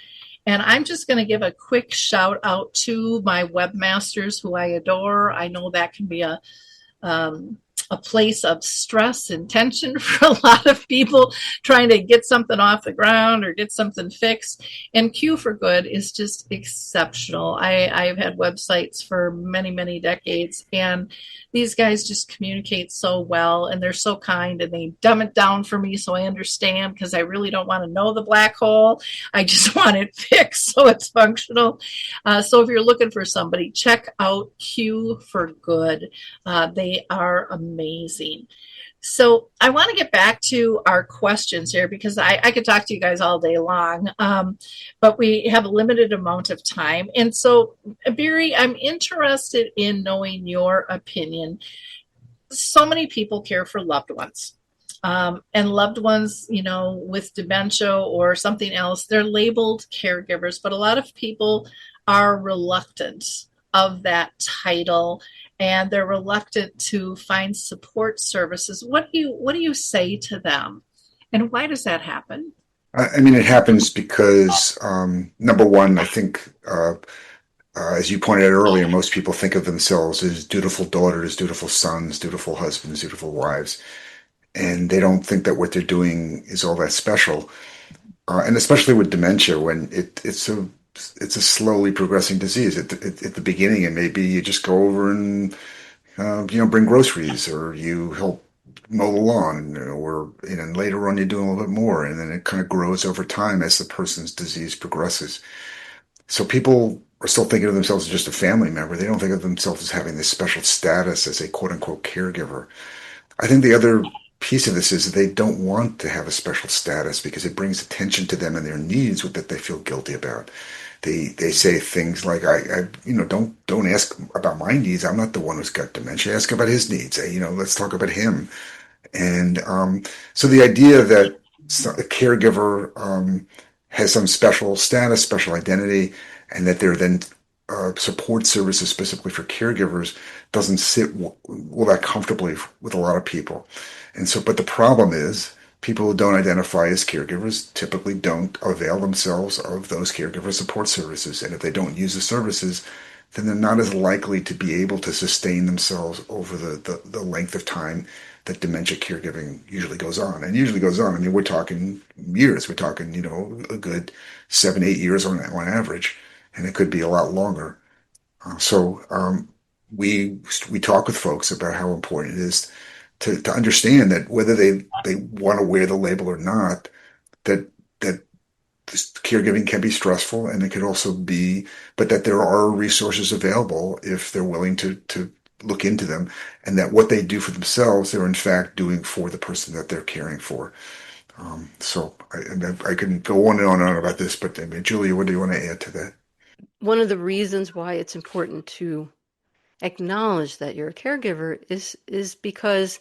B: And I'm just going to give a quick shout out to my webmasters who I adore. I know that can be a place of stress and tension for a lot of people trying to get something off the ground or get something fixed. And Q for Good is just exceptional. I've had websites for many, many decades, and these guys just communicate so well, and they're so kind, and they dumb it down for me so I understand, because I really don't want to know the black hole. I just want it fixed so it's functional. So if you're looking for somebody, check out Q for Good. They are amazing. So I want to get back to our questions here, because I could talk to you guys all day long, but we have a limited amount of time. And so, Barry, I'm interested in knowing your opinion. So many people care for loved ones. And loved ones, with dementia or something else, they're labeled caregivers, but a lot of people are reluctant of that title, and they're reluctant to find support services. What do you say to them, and why does that happen?
D: I mean, it happens because, number one, I think, as you pointed out earlier, most people think of themselves as dutiful daughters, dutiful sons, dutiful husbands, dutiful wives, and they don't think that what they're doing is all that special. And especially with dementia, when it's a slowly progressing disease. At the beginning, it may be you just go over and bring groceries, or you help mow the lawn, or later on you do a little bit more, and then it kind of grows over time as the person's disease progresses. So people are still thinking of themselves as just a family member. They don't think of themselves as having this special status as a quote unquote caregiver. I think the other piece of this is that they don't want to have a special status because it brings attention to them and their needs that they feel guilty about. They say things like, don't ask about my needs. I'm not the one who's got dementia. Ask about his needs. Let's talk about him. And so the idea that a caregiver has some special status, special identity, and that there are then support services specifically for caregivers doesn't sit all that comfortably with a lot of people. And so, but the problem is, people who don't identify as caregivers typically don't avail themselves of those caregiver support services. And if they don't use the services, then they're not as likely to be able to sustain themselves over the length of time that dementia caregiving usually goes on. And usually goes on, I mean, we're talking years. We're talking, a good 7-8 years on average. And it could be a lot longer. So we talk with folks about how important it is to understand that whether they want to wear the label or not, that this caregiving can be stressful, and it could also be, but that there are resources available if they're willing to look into them, and that what they do for themselves, they're in fact doing for the person that they're caring for. So I can go on and on about this, but I mean, Julia, what do you want to add to that?
E: One of the reasons why it's important to acknowledge that you're a caregiver is because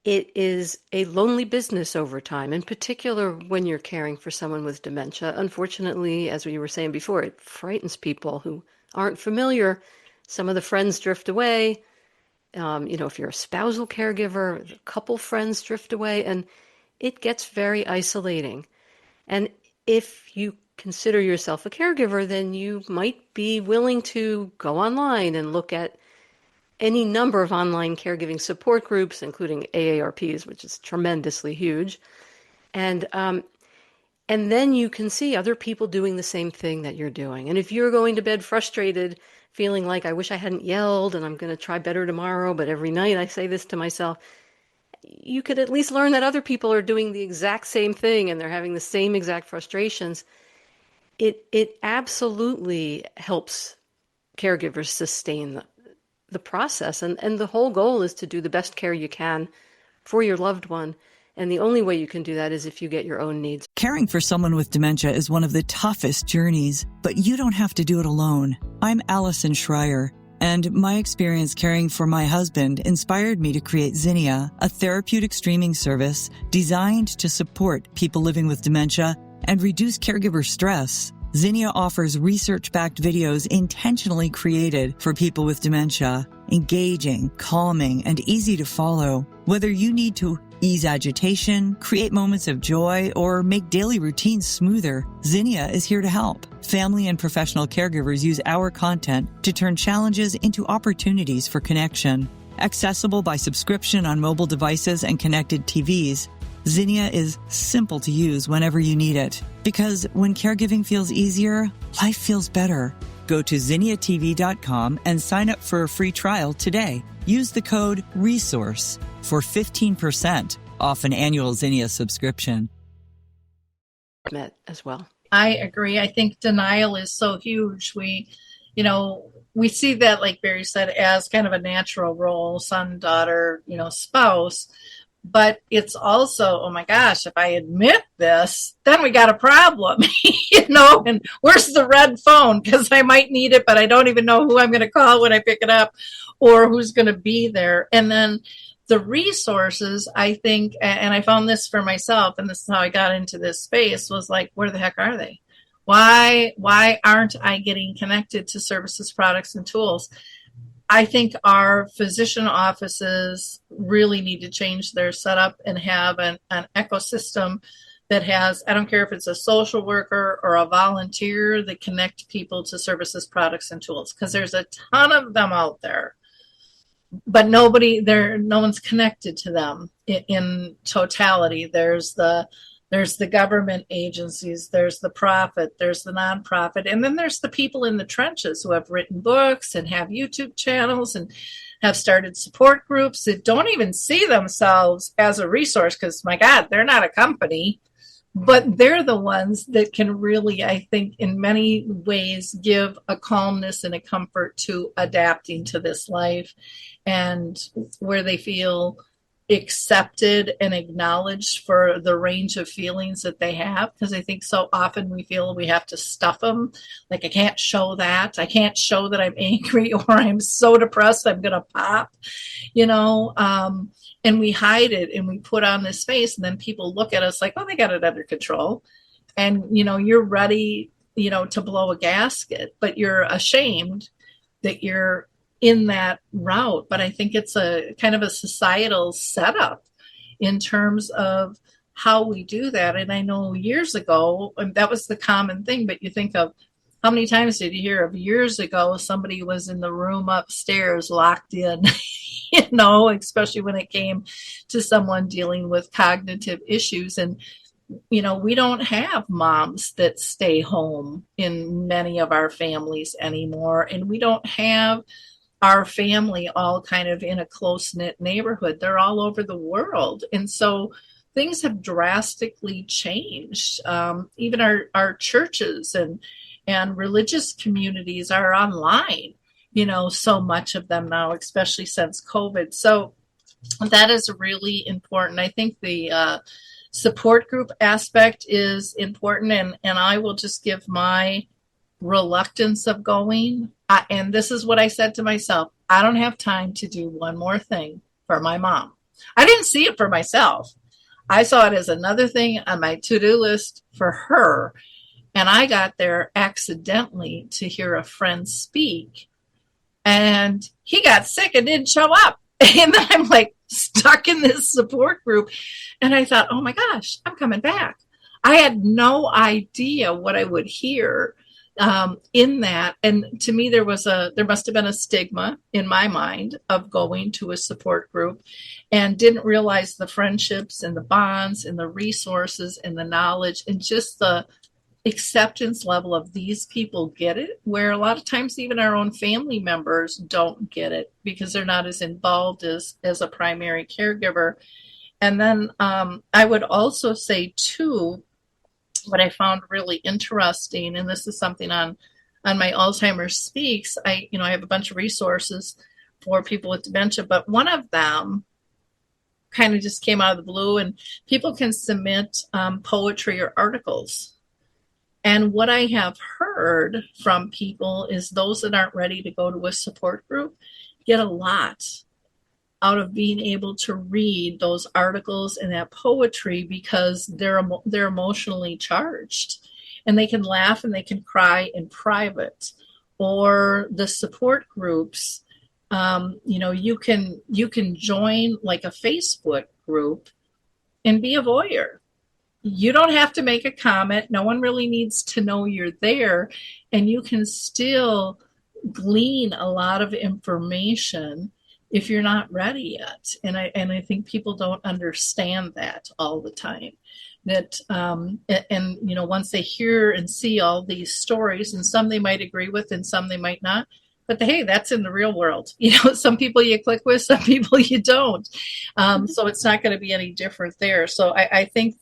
E: it is a lonely business over time, in particular when you're caring for someone with dementia. Unfortunately, as we were saying before, it frightens people who aren't familiar. Some of the friends drift away. If you're a spousal caregiver, the couple friends drift away, and it gets very isolating. And if you consider yourself a caregiver, then you might be willing to go online and look at any number of online caregiving support groups, including AARPs, which is tremendously huge. And then you can see other people doing the same thing that you're doing. And if you're going to bed frustrated, feeling like I wish I hadn't yelled and I'm going to try better tomorrow, but every night I say this to myself, you could at least learn that other people are doing the exact same thing and they're having the same exact frustrations. It absolutely helps caregivers sustain the process. And the whole goal is to do the best care you can for your loved one. And the only way you can do that is if you get your own needs.
A: Caring for someone with dementia is one of the toughest journeys, but you don't have to do it alone. I'm Allison Schreier, and my experience caring for my husband inspired me to create Zinnia, a therapeutic streaming service designed to support people living with dementia and reduce caregiver stress. Zinnia offers research-backed videos intentionally created for people with dementia, engaging, calming, and easy to follow. Whether you need to ease agitation, create moments of joy, or make daily routines smoother, Zinnia is here to help. Family and professional caregivers use our content to turn challenges into opportunities for connection. Accessible by subscription on mobile devices and connected TVs, Zinnia is simple to use whenever you need it. Because when caregiving feels easier, life feels better. Go to zinniatv.com and sign up for a free trial today. Use the code RESOURCE for 15% off an annual Zinnia subscription.
E: As well.
B: I agree. I think denial is so huge. We see that, like Barry said, as kind of a natural role, son, daughter, spouse. But it's also, oh my gosh, if I admit this, then we got a problem, and where's the red phone? Because I might need it, but I don't even know who I'm going to call when I pick it up or who's going to be there. And then the resources, I think, and I found this for myself, and this is how I got into this space, was like, where the heck are they? Why aren't I getting connected to services, products, and tools? I think our physician offices really need to change their setup and have an ecosystem that has, I don't care if it's a social worker or a volunteer, that connect people to services, products, and tools, because there's a ton of them out there, but no one's connected to them in totality. There's the government agencies, there's the profit, there's the nonprofit, and then there's the people in the trenches who have written books and have YouTube channels and have started support groups that don't even see themselves as a resource because, my God, they're not a company, but they're the ones that can really, I think, in many ways give a calmness and a comfort to adapting to this life, and where they feel accepted and acknowledged for the range of feelings that they have. Because I think so often we feel we have to stuff them. Like, I can't show that. I can't show that I'm angry or I'm so depressed I'm going to pop, and we hide it and we put on this face, and then people look at us like, oh, they got it under control. And, you're ready, to blow a gasket, but you're ashamed that you're in that route. But I think it's a kind of a societal setup in terms of how we do that. And I know years ago, and that was the common thing, but you think of how many times did you hear of years ago somebody was in the room upstairs locked in, especially when it came to someone dealing with cognitive issues. And we don't have moms that stay home in many of our families anymore, and we don't have our family all kind of in a close-knit neighborhood. They're all over the world. And so things have drastically changed. Even our churches and religious communities are online, so much of them now, especially since COVID. So that is really important. I think the support group aspect is important, and I will just give my reluctance of going. And this is what I said to myself: I don't have time to do one more thing for my mom. I didn't see it for myself. I saw it as another thing on my to-do list for her. And I got there accidentally to hear a friend speak, and he got sick and didn't show up. And then I'm like stuck in this support group. And I thought, oh my gosh, I'm coming back. I had no idea what I would hear in that. And to me, there must have been a stigma in my mind of going to a support group, and didn't realize the friendships and the bonds and the resources and the knowledge and just the acceptance level of these people get it, where a lot of times even our own family members don't get it because they're not as involved as a primary caregiver. And then I would also say too, what I found really interesting, and this is something on my Alzheimer's Speaks, I have a bunch of resources for people with dementia, but one of them kind of just came out of the blue, and people can submit poetry or articles. And what I have heard from people is those that aren't ready to go to a support group get a lot out of being able to read those articles and that poetry, because they're emotionally charged, and they can laugh and they can cry in private. Or the support groups, you can join like a Facebook group and be a voyeur. You don't have to make a comment. No one really needs to know you're there, and you can still glean a lot of information if you're not ready yet. And I think people don't understand that all the time. That once they hear and see all these stories, and some they might agree with and some they might not, but hey, that's in the real world. Some people you click with, some people you don't. So it's not going to be any different there. So I think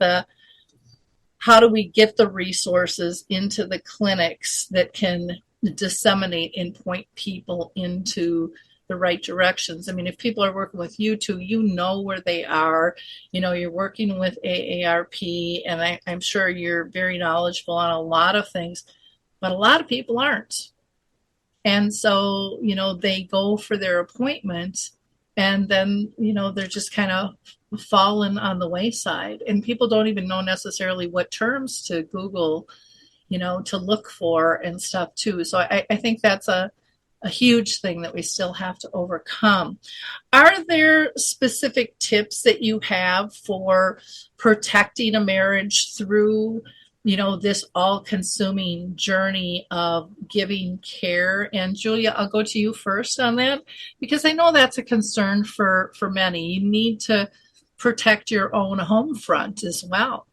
B: how do we get the resources into the clinics that can disseminate and point people into the right directions? I mean, if people are working with you two, where they are. You're working with AARP, and I'm sure you're very knowledgeable on a lot of things, but a lot of people aren't. And so, they go for their appointment, and then, they're just kind of fallen on the wayside. And people don't even know necessarily what terms to Google, to look for and stuff too. So I think that's a huge thing that we still have to overcome. Are there specific tips that you have for protecting a marriage through, this all-consuming journey of giving care? And Julia, I'll go to you first on that, because I know that's a concern for many. You need to protect your own home front as well.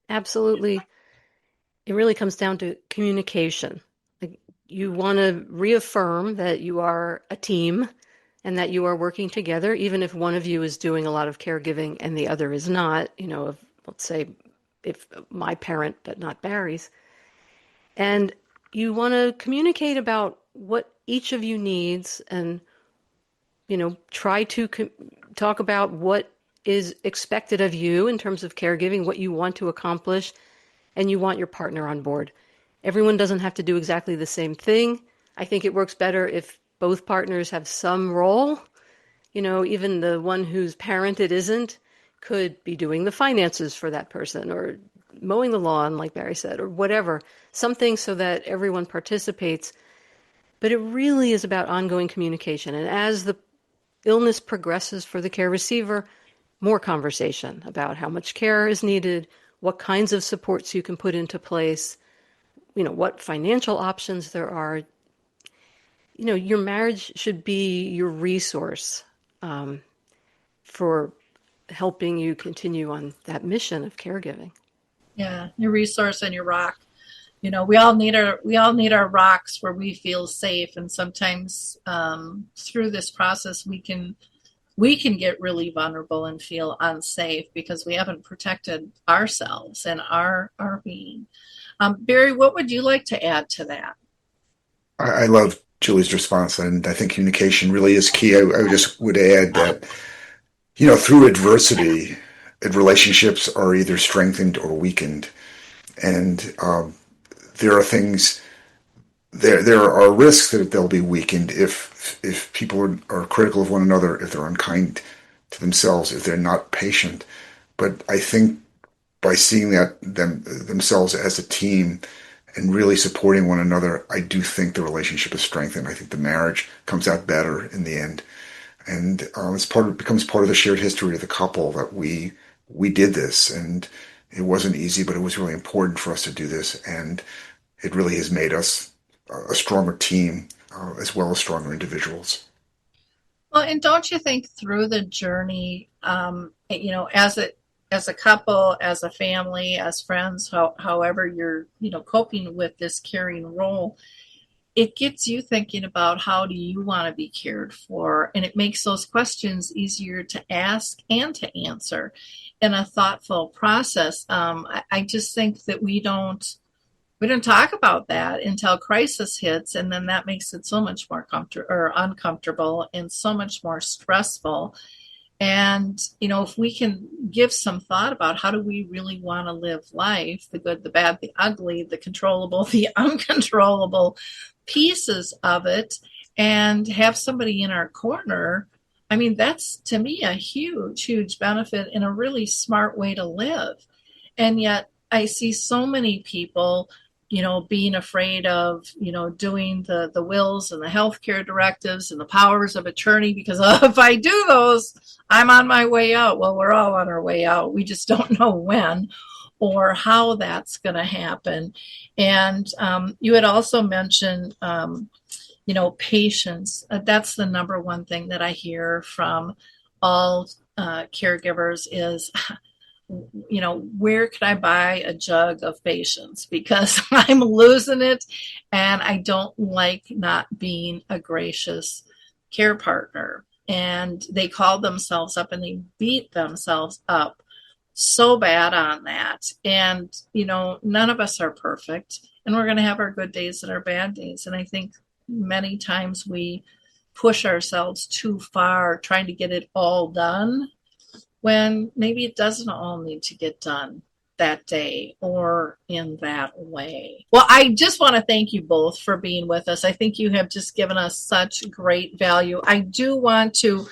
E: Absolutely. It really comes down to communication. You want to reaffirm that you are a team and that you are working together, even if one of you is doing a lot of caregiving and the other is not, let's say if my parent, but not Barry's. And you want to communicate about what each of you needs, and, try to talk about what is expected of you in terms of caregiving, what you want to accomplish, and you want your partner on board. Everyone doesn't have to do exactly the same thing. I think it works better if both partners have some role. Even the one whose parent it isn't could be doing the finances for that person, or mowing the lawn, like Barry said, or whatever, something so that everyone participates. But it really is about ongoing communication. And as the illness progresses for the care receiver, more conversation about how much care is needed, what kinds of supports you can put into place, what financial options there are. Your marriage should be your resource for helping you continue on that mission of caregiving.
B: Yeah, your resource and your rock. we all need our rocks where we feel safe. And sometimes through this process, we can get really vulnerable and feel unsafe because we haven't protected ourselves and our being. Barry, what would you like to add to that?
D: I love Julie's response, and I think communication really is key. I just would add that, through adversity, relationships are either strengthened or weakened. And there are things, there are risks that they'll be weakened if people are critical of one another, if they're unkind to themselves, if they're not patient. But I think by seeing themselves as a team and really supporting one another, I do think the relationship is strengthened. I think the marriage comes out better in the end. And it becomes part of the shared history of the couple that we did this. And it wasn't easy, but it was really important for us to do this. And it really has made us a stronger team as well as stronger individuals.
B: Well, and don't you think through the journey, as a couple, as a family, as friends, however you're, coping with this caring role, it gets you thinking about how do you want to be cared for, and it makes those questions easier to ask and to answer in a thoughtful process. I just think that we don't talk about that until crisis hits, and then that makes it so much more uncomfortable and so much more stressful. And, if we can give some thought about how do we really want to live life, the good, the bad, the ugly, the controllable, the uncontrollable pieces of it, and have somebody in our corner, I mean, that's to me a huge, huge benefit and a really smart way to live. And yet I see so many people, being afraid of, doing the wills and the healthcare directives and the powers of attorney, because if I do those, I'm on my way out. Well, we're all on our way out. We just don't know when or how that's going to happen. And you had also mentioned, patience. That's the number one thing that I hear from all caregivers is, where could I buy a jug of patience? Because I'm losing it and I don't like not being a gracious care partner. And they call themselves up and they beat themselves up so bad on that. And, none of us are perfect, and we're going to have our good days and our bad days. And I think many times we push ourselves too far trying to get it all done, when maybe it doesn't all need to get done that day or in that way. Well, I just want to thank you both for being with us. I think you have just given us such great value. I do want to,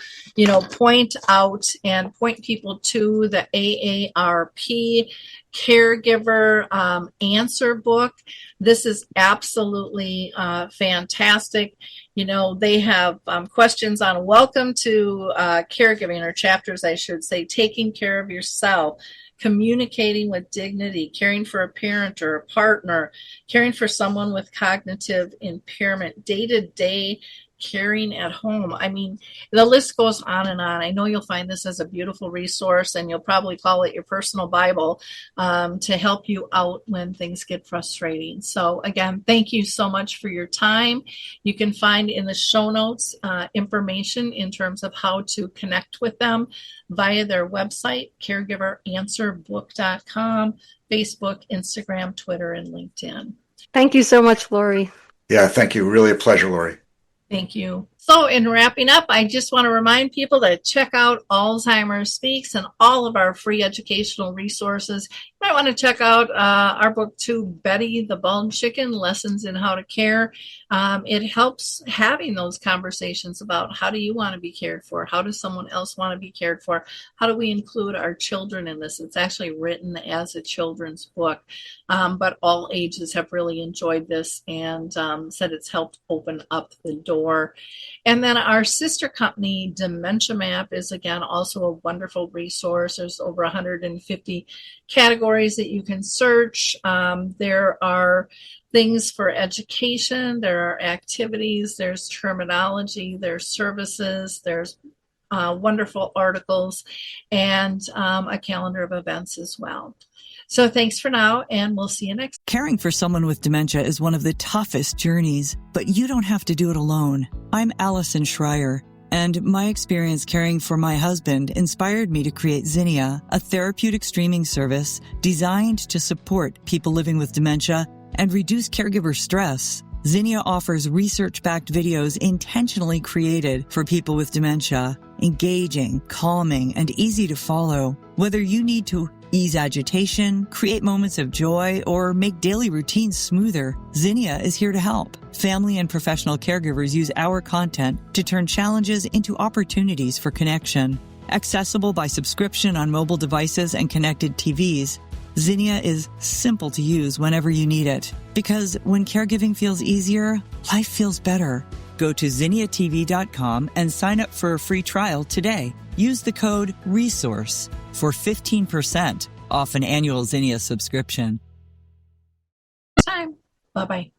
B: point out and point people to the AARP Caregiver Answer Book. This is absolutely fantastic. They have questions on welcome to caregiving, or chapters, I should say, taking care of yourself, communicating with dignity, caring for a parent or a partner, caring for someone with cognitive impairment, day-to-day caring at home. I mean, the list goes on and on. I know you'll find this as a beautiful resource, and you'll probably call it your personal Bible to help you out when things get frustrating. So again, thank you so much for your time. You can find in the show notes information in terms of how to connect with them via their website, caregiveranswerbook.com, Facebook, Instagram, Twitter, and LinkedIn.
E: Thank you so much, Lori.
D: Yeah, thank you. Really a pleasure, Lori.
B: Thank you. So in wrapping up, I just want to remind people to check out Alzheimer Speaks and all of our free educational resources. You might want to check out our book too, Betty the Bald Chicken, Lessons in How to Care. It helps having those conversations about how do you want to be cared for? How does someone else want to be cared for? How do we include our children in this? It's actually written as a children's book, but all ages have really enjoyed this and said it's helped open up the door. And then our sister company, Dementia Map, is again also a wonderful resource. There's over 150 categories that you can search. There are things for education, there are activities, there's terminology, there's services, there's wonderful articles, and a calendar of events as well. So thanks for now, and we'll see you next.
A: Caring for someone with dementia is one of the toughest journeys, but you don't have to do it alone. I'm Allison Schreier, and my experience caring for my husband inspired me to create Zinnia, a therapeutic streaming service designed to support people living with dementia and reduce caregiver stress. Zinnia offers research-backed videos intentionally created for people with dementia, engaging, calming, and easy to follow. Whether you need to ease agitation, create moments of joy, or make daily routines smoother, Zinnia is here to help. Family and professional caregivers use our content to turn challenges into opportunities for connection. Accessible by subscription on mobile devices and connected TVs, Zinnia is simple to use whenever you need it. Because when caregiving feels easier, life feels better. Go to zinniatv.com and sign up for a free trial today. Use the code RESOURCE for 15% off an annual Zinnia subscription.
B: Time. Bye-bye.